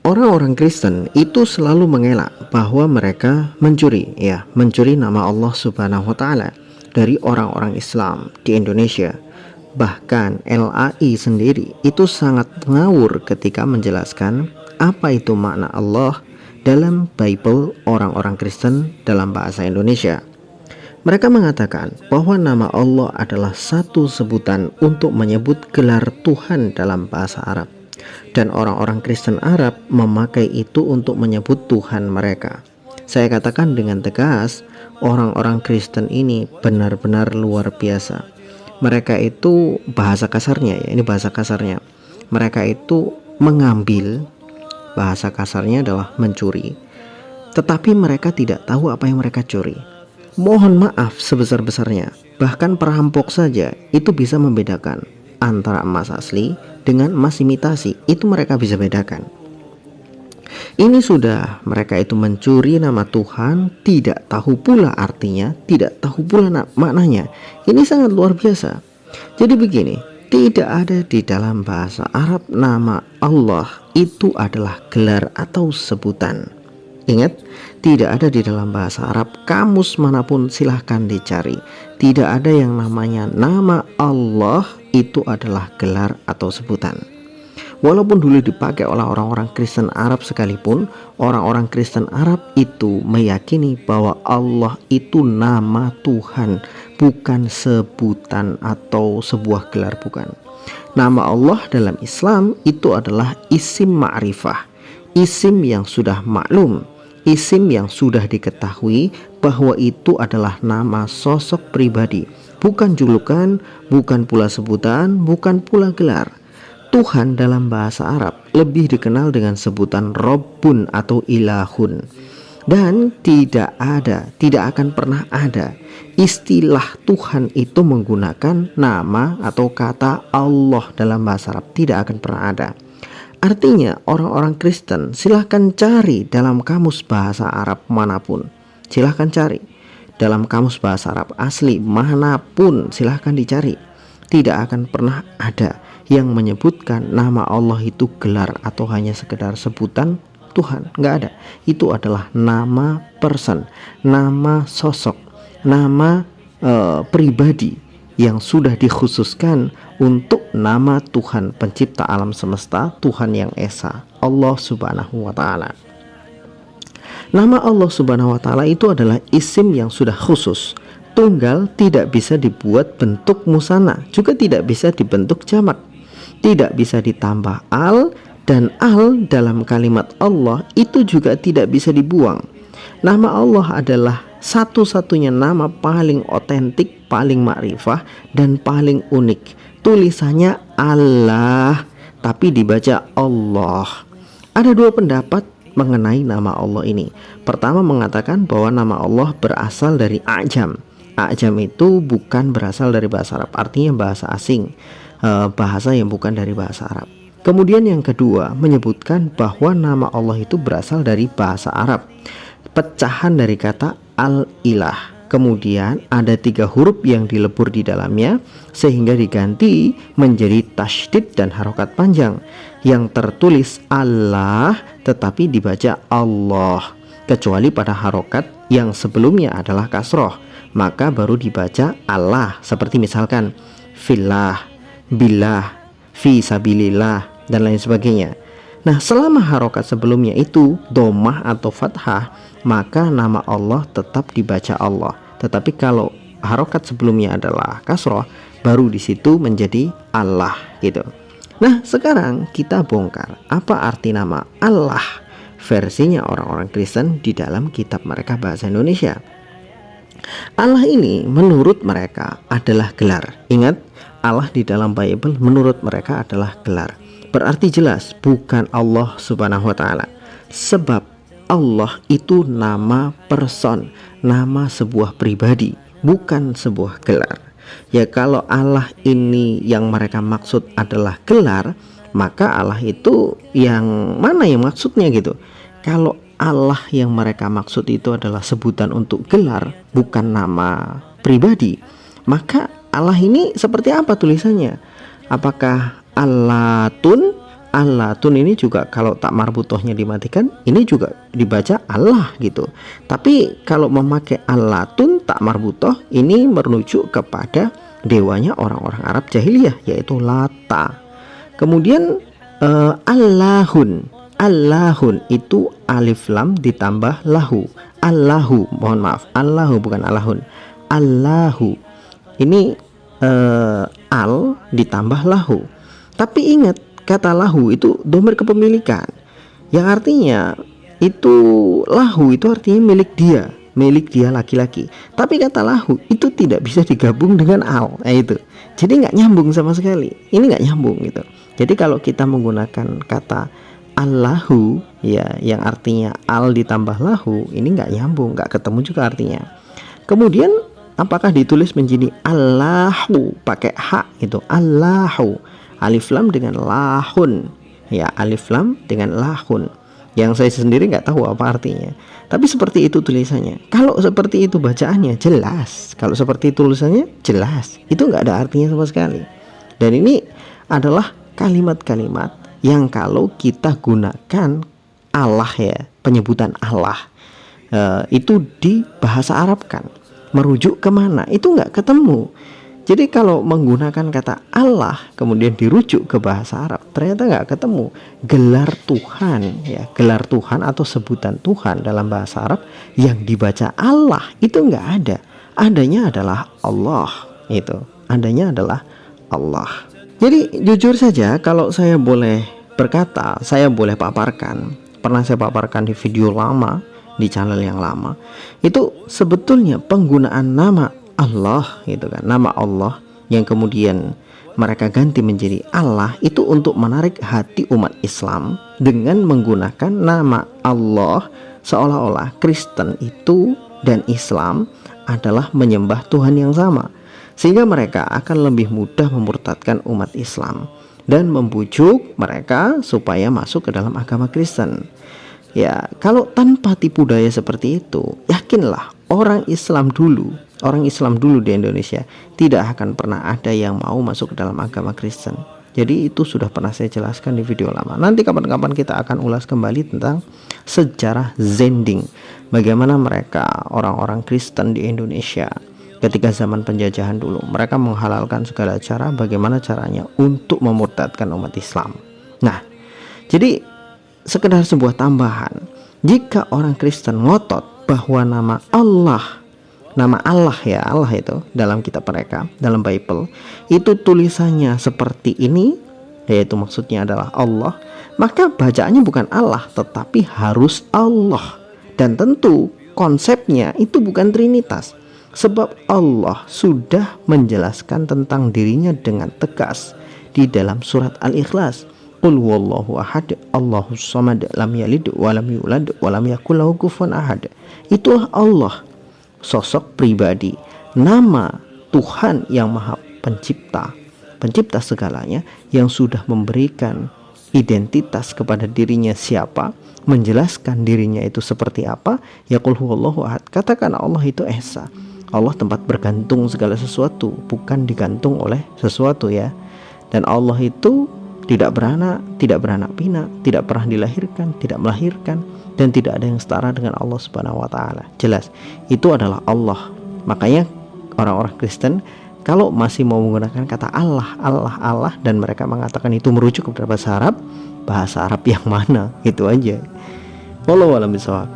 Orang-orang Kristen itu selalu mengelak bahwa mereka mencuri nama Allah Subhanahu wa taala dari orang-orang Islam di Indonesia. Bahkan LAI sendiri itu sangat ngawur ketika menjelaskan apa itu makna Allah dalam Bible orang-orang Kristen dalam bahasa Indonesia. Mereka mengatakan bahwa nama Allah adalah satu sebutan untuk menyebut gelar Tuhan dalam bahasa Arab, dan orang-orang Kristen Arab memakai itu untuk menyebut Tuhan mereka. Saya katakan dengan tegas, orang-orang Kristen ini benar-benar luar biasa. Mereka itu bahasa kasarnya mereka itu mengambil, bahasa kasarnya adalah mencuri, tetapi mereka tidak tahu apa yang mereka curi. Mohon maaf sebesar-besarnya, bahkan perampok saja itu bisa membedakan antara emas asli dengan emas imitasi. Itu mereka bisa bedakan. Ini sudah mereka itu mencuri nama Tuhan, tidak tahu pula artinya, tidak tahu pula maknanya. Ini sangat luar biasa. Jadi begini, tidak ada di dalam bahasa Arab nama Allah itu adalah gelar atau sebutan. Ingat, tidak ada di dalam bahasa Arab, kamus manapun silahkan dicari. Tidak ada yang namanya nama Allah itu adalah gelar atau sebutan. Walaupun dulu dipakai oleh orang-orang Kristen Arab sekalipun, orang-orang Kristen Arab itu meyakini bahwa Allah itu nama Tuhan, bukan sebutan atau sebuah gelar, bukan. Nama Allah dalam Islam itu adalah isim ma'rifah, isim yang sudah maklum, isim yang sudah diketahui bahwa itu adalah nama sosok pribadi, bukan julukan, bukan pula sebutan, bukan pula gelar. Tuhan dalam bahasa Arab lebih dikenal dengan sebutan Rabbun atau Ilahun. Dan tidak akan pernah ada istilah Tuhan itu menggunakan nama atau kata Allah dalam bahasa Arab. Tidak akan pernah ada. Artinya orang-orang Kristen silahkan cari dalam kamus bahasa Arab manapun. Silahkan cari dalam kamus bahasa Arab asli manapun, silahkan dicari. Tidak akan pernah ada yang menyebutkan nama Allah itu gelar atau hanya sekedar sebutan Tuhan. Nggak ada. Itu adalah nama person, nama sosok, nama pribadi yang sudah dikhususkan untuk nama Tuhan pencipta alam semesta, Tuhan yang esa, Allah Subhanahu wa taala. Nama Allah Subhanahu wa taala itu adalah isim yang sudah khusus, tunggal, tidak bisa dibuat bentuk musanna, juga tidak bisa dibentuk jamak, tidak bisa ditambah al, dan al dalam kalimat Allah itu juga tidak bisa dibuang. Nama Allah adalah satu-satunya nama paling otentik, paling makrifah, dan paling unik. Tulisannya Allah, tapi dibaca Allah. Ada dua pendapat mengenai nama Allah ini. Pertama mengatakan bahwa nama Allah berasal dari A'jam. A'jam itu bukan berasal dari bahasa Arab, artinya bahasa asing, bahasa yang bukan dari bahasa Arab. Kemudian yang kedua menyebutkan bahwa nama Allah itu berasal dari bahasa Arab, pecahan dari kata al-ilah. Kemudian ada 3 huruf yang dilebur di dalamnya sehingga diganti menjadi tasydid dan harokat panjang, yang tertulis Allah tetapi dibaca Allah, kecuali pada harokat yang sebelumnya adalah kasroh, maka baru dibaca Allah, seperti misalkan fillah, billah, fi sabilillah, dan lain sebagainya. Nah, selama harokat sebelumnya itu domah atau fathah, maka nama Allah tetap dibaca Allah. Tetapi kalau harokat sebelumnya adalah kasroh, baru di situ menjadi Allah gitu. Nah, sekarang kita bongkar apa arti nama Allah versinya orang-orang Kristen di dalam kitab mereka bahasa Indonesia. Allah ini menurut mereka adalah gelar. Ingat, Allah di dalam Bible menurut mereka adalah gelar. Berarti jelas bukan Allah Subhanahu wa taala. Sebab Allah itu nama person, nama sebuah pribadi, bukan sebuah gelar. Ya, kalau Allah ini yang mereka maksud adalah gelar, maka Allah itu yang mana yang maksudnya gitu. Kalau Allah yang mereka maksud itu adalah sebutan untuk gelar, bukan nama pribadi, maka Allah ini seperti apa tulisannya? Apakah Allatun Allatun ini juga kalau tak marbutohnya dimatikan, ini juga dibaca Allah gitu. Tapi kalau memakai Allatun tak marbutoh, ini merujuk kepada dewanya orang-orang Arab jahiliyah, yaitu Lata. Kemudian Allahun, Allahun itu alif lam ditambah lahu. Allahu, mohon maaf, Allahu bukan Allahun. Allahu ini al ditambah lahu. Tapi ingat, kata lahu itu dhamir kepemilikan, yang artinya itu lahu itu artinya milik dia laki-laki. Tapi kata lahu itu tidak bisa digabung dengan al, itu jadi nggak nyambung sama sekali. Ini nggak nyambung gitu. Jadi kalau kita menggunakan kata Allahu ya, yang artinya al ditambah lahu, ini nggak nyambung, nggak ketemu juga artinya. Kemudian apakah ditulis menjadi Allahu pakai hak itu, Allahu, alif lam dengan lahun ya, alif lam dengan lahun, yang saya sendiri nggak tahu apa artinya, tapi seperti itu tulisannya. Kalau seperti itu bacaannya jelas, kalau seperti itu tulisannya jelas, itu nggak ada artinya sama sekali. Dan ini adalah kalimat-kalimat yang kalau kita gunakan Allah ya, penyebutan Allah itu di bahasa Arab kan merujuk kemana, itu nggak ketemu. Jadi kalau menggunakan kata Allah kemudian dirujuk ke bahasa Arab, ternyata nggak ketemu. Gelar Tuhan ya, gelar Tuhan atau sebutan Tuhan dalam bahasa Arab yang dibaca Allah itu nggak ada. Adanya adalah Allah, itu adanya adalah Allah. Jadi jujur saja kalau saya boleh berkata, saya boleh paparkan, pernah saya paparkan di video lama di channel yang lama, itu sebetulnya penggunaan nama Allah gitu kan, nama Allah yang kemudian mereka ganti menjadi Allah, itu untuk menarik hati umat Islam dengan menggunakan nama Allah, seolah-olah Kristen itu dan Islam adalah menyembah Tuhan yang sama, sehingga mereka akan lebih mudah memurtadkan umat Islam dan membujuk mereka supaya masuk ke dalam agama Kristen. Ya, kalau tanpa tipu daya seperti itu, yakinlah orang Islam dulu di Indonesia tidak akan pernah ada yang mau masuk ke dalam agama Kristen. Jadi itu sudah pernah saya jelaskan di video lama. Nanti kapan-kapan kita akan ulas kembali tentang sejarah Zending, bagaimana mereka orang-orang Kristen di Indonesia ketika zaman penjajahan dulu, mereka menghalalkan segala cara bagaimana caranya untuk memurtadkan umat Islam. Nah, jadi sekedar sebuah tambahan, jika orang Kristen ngotot bahwa nama Allah ya, Allah itu dalam kitab mereka, dalam Bible itu tulisannya seperti ini, yaitu maksudnya adalah Allah, maka bacaannya bukan Allah tetapi harus Allah. Dan tentu konsepnya itu bukan Trinitas, sebab Allah sudah menjelaskan tentang dirinya dengan tegas di dalam surat Al-Ikhlas. Qul huwallahu ahad, Allahus samad, lam yalid wa lam yulad wa lam yakul lahu kufuwan ahad. Itulah Allah, sosok pribadi, nama Tuhan yang Maha Pencipta, pencipta segalanya, yang sudah memberikan identitas kepada dirinya siapa, menjelaskan dirinya itu seperti apa. Ya qul huwallahu ahad, katakan Allah itu esa, Allah tempat bergantung segala sesuatu, bukan digantung oleh sesuatu ya. Dan Allah itu tidak beranak pinak, tidak pernah dilahirkan, tidak melahirkan, dan tidak ada yang setara dengan Allah Subhanahu wa taala. Jelas itu adalah Allah. Makanya orang-orang Kristen kalau masih mau menggunakan kata Allah dan mereka mengatakan itu merujuk kepada bahasa Arab yang mana, itu aja. Wallahu a'lam bishawab.